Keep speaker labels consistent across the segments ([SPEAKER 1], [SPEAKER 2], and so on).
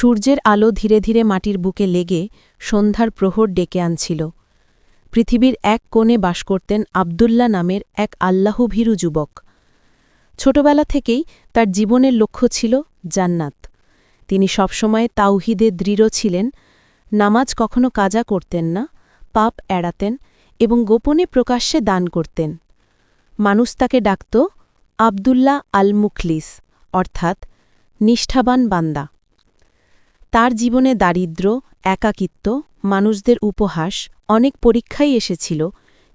[SPEAKER 1] সূর্যের আলো ধীরে ধীরে মাটির বুকে লেগে সন্ধ্যার প্রহর ডেকে আনছিল। পৃথিবীর এক কোণে বাস করতেন আবদুল্লাহ নামের এক আল্লাহভীরু যুবক। ছোটবেলা থেকেই তার জীবনের লক্ষ্য ছিল জান্নাত। তিনি সবসময় তাওহীদে দৃঢ় ছিলেন, নামাজ কখনো কাজা করতেন না, পাপ এড়াতেন এবং গোপনে প্রকাশ্যে দান করতেন। মানুষ তাকে ডাকত আবদুল্লাহ আল মুখলিস, অর্থাৎ নিষ্ঠাবান বান্দা। তার জীবনে দারিদ্র্য, একাকিত্ব, মানুষদের উপহাস, অনেক পরীক্ষাই এসেছিল,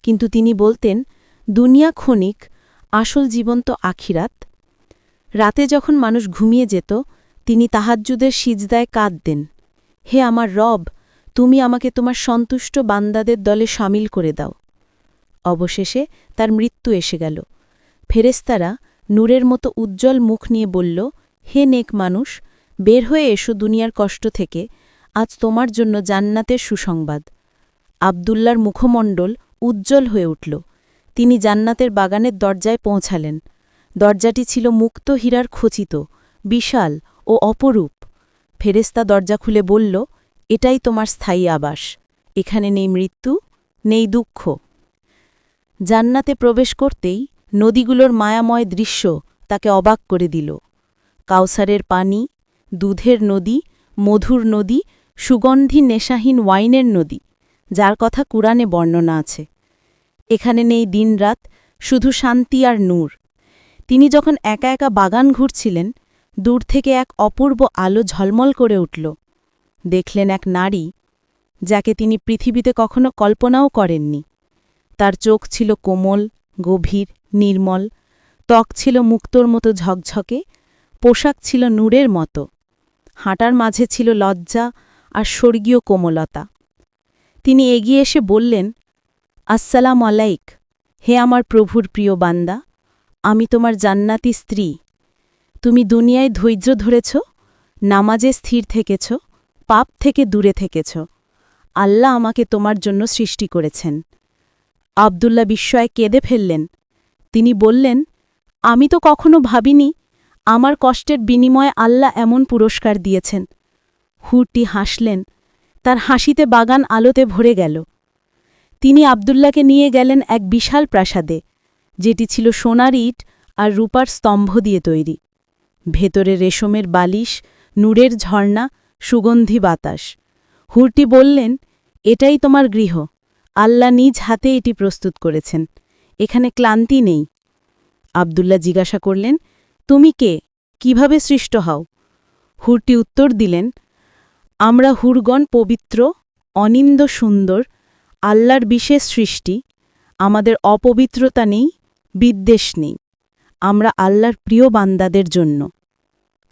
[SPEAKER 1] কিন্তু তিনি বলতেন, দুনিয়া ক্ষণিক, আসল জীবন তো আখিরাত। রাতে যখন মানুষ ঘুমিয়ে যেত, তিনি তাহাজ্জুদের সিজদায় কাঁদতেন, হে আমার রব, তুমি আমাকে তোমার সন্তুষ্ট বান্দাদের দলে শামিল করে দাও। অবশেষে তার মৃত্যু এসে গেল। ফেরেশতারা নূরের মতো উজ্জ্বল মুখ নিয়ে বলল, হে নেক মানুষ, বের হয়ে এসো দুনিয়ার কষ্ট থেকে, আজ তোমার জন্য জান্নাতের সুসংবাদ। আবদুল্লার মুখমণ্ডল উজ্জ্বল হয়ে উঠল। তিনি জান্নাতের বাগানের দরজায় পৌঁছালেন। দরজাটি ছিল মুক্ত হীরার খচিত, বিশাল ও অপরূপ। ফেরেশতা দরজা খুলে বলল, এটাই তোমার স্থায়ী আবাস। এখানে নেই মৃত্যু, নেই দুঃখ। জান্নাতে প্রবেশ করতেই নদীগুলোর মায়াময় দৃশ্য তাকে অবাক করে দিল। কাউসারের পানি, দুধের নদী, মধুর নদী, সুগন্ধি নেশাহীন ওয়াইনের নদী, যার কথা কুরআনে বর্ণনা আছে। এখানে নেই দিনরাত, শুধু শান্তি আর নূর। তিনি যখন একা একা বাগান ঘুরছিলেন, দূর থেকে এক অপূর্ব আলো ঝলমল করে উঠল। দেখলেন এক নারী, যাকে তিনি পৃথিবীতে কখনো কল্পনাও করেননি। তার চোখ ছিল কোমল, গভীর, নির্মল, ত্বক ছিল মুক্তোর মতো ঝকঝকে, পোশাক ছিল নূরের মতো। হাঁটার মাঝে ছিল লজ্জা আর স্বর্গীয় কোমলতা। তিনি এগিয়ে এসে বললেন, আসসালাম আলাইক, হে আমার প্রভুর প্রিয় বান্দা, আমি তোমার জান্নাতি স্ত্রী। তুমি দুনিয়ায় ধৈর্য ধরেছ, নামাজে স্থির থেকেছ, পাপ থেকে দূরে থেকেছ। আল্লাহ আমাকে তোমার জন্য সৃষ্টি করেছেন। আবদুল্লাহ বিস্ময়ে কেঁদে ফেললেন। তিনি বললেন, আমি তো কখনো ভাবিনি আমার কষ্টের বিনিময়ে আল্লাহ এমন পুরস্কার দিয়েছেন। হুরটি হাসলেন, তার হাসিতে বাগান আলোতে ভরে গেল। তিনি আবদুল্লাহকে নিয়ে গেলেন এক বিশাল প্রাসাদে, যেটি ছিল সোনার ইট আর রূপার স্তম্ভ দিয়ে তৈরি। ভেতরে রেশমের বালিশ, নূরের ঝর্ণা, সুগন্ধি বাতাস। হুরটি বললেন, এটাই তোমার গৃহ। আল্লাহ নিজ হাতে এটি প্রস্তুত করেছেন। এখানে ক্লান্তি নেই। আবদুল্লাহ জিজ্ঞাসা করলেন, তুমি কে, কিভাবে সৃষ্ট হও? হুরটি উত্তর দিলেন, আমরা হুরগণ পবিত্র, অনিন্দ সুন্দর, আল্লাহর বিশেষ সৃষ্টি। আমাদের অপবিত্রতা নেই, বিদ্বেষ নেই। আমরা আল্লাহর প্রিয় বান্দাদের জন্য।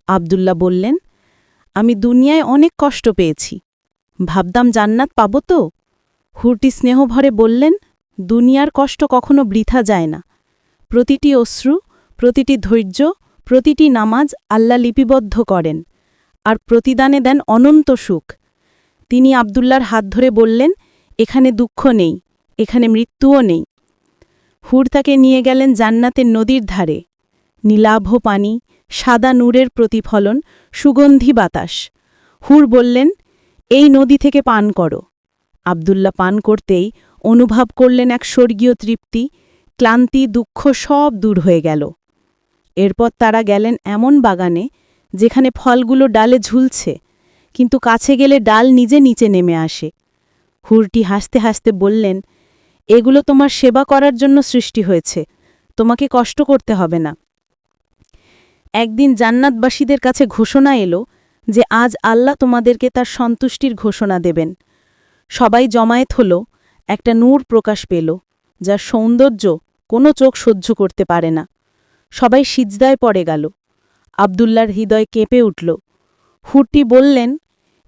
[SPEAKER 1] আবদুল্লাহ বললেন, আমি দুনিয়ায় অনেক কষ্ট পেয়েছি, ভাবতাম জান্নাত পাব তো। হুরটি স্নেহভরে বললেন, দুনিয়ার কষ্ট কখনো বৃথা যায় না। প্রতিটি অশ্রু, প্রতিটি ধৈর্য, প্রতিটি নামাজ আল্লাহ লিপিবদ্ধ করেন, আর প্রতিদানে দেন অনন্ত সুখ। তিনি আবদুল্লাহর হাত ধরে বললেন, এখানে দুঃখ নেই, এখানে মৃত্যুও নেই। হুর তাকে নিয়ে গেলেন জান্নাতের নদীর ধারে। নীলাভ পানি, সাদা নূরের প্রতিফলন, সুগন্ধি বাতাস। হুর বললেন, এই নদী থেকে পান করো। আবদুল্লাহ পান করতেই অনুভব করলেন এক স্বর্গীয় তৃপ্তি, ক্লান্তি, দুঃখ সব দূর হয়ে গেল। এরপর তারা গেলেন এমন বাগানে, যেখানে ফলগুলো ডালে ঝুলছে, কিন্তু কাছে গেলে ডাল নিজে নিচে নেমে আসে। হুরটি হাসতে হাসতে বললেন, এগুলো তোমার সেবা করার জন্য সৃষ্টি হয়েছে, তোমাকে কষ্ট করতে হবে না। একদিন জান্নাতবাসীদের কাছে ঘোষণা এলো যে আজ আল্লাহ তোমাদেরকে তার সন্তুষ্টির ঘোষণা দেবেন। সবাই জমায়েত হল, একটা নূর প্রকাশ পেল, যার সৌন্দর্য কোনো চোখ সহ্য করতে পারে না। সবাই সিজদায় পড়ে গেল। আবদুল্লাহর হৃদয় কেঁপে উঠল। হুরটি বললেন,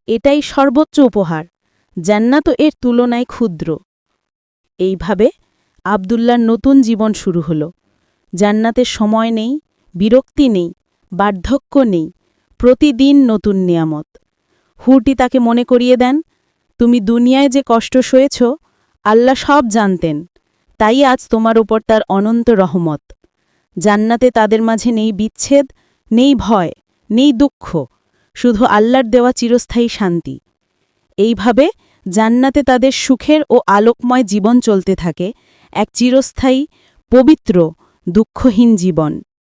[SPEAKER 1] এটাই সর্বোচ্চ উপহার, জান্নাতও এর তুলনায় ক্ষুদ্র। এইভাবে আবদুল্লাহর নতুন জীবন শুরু হল। জান্নাতের সময় নেই, বিরক্তি নেই, বার্ধক্য নেই, প্রতিদিন নতুন নিয়ামত। হুরটি তাকে মনে করিয়ে দেন, তুমি দুনিয়ায় যে কষ্ট সয়েছ, আল্লাহ সব জানতেন, তাই আজ তোমার ওপর তার অনন্ত রহমত। জান্নাতে তাদের মাঝে নেই বিচ্ছেদ, নেই ভয়, নেই দুঃখ, শুধু আল্লাহর দেওয়া চিরস্থায়ী শান্তি। এইভাবে জান্নাতে তাদের সুখের ও আলোকময় জীবন চলতে থাকে, এক চিরস্থায়ী, পবিত্র, দুঃখহীন জীবন।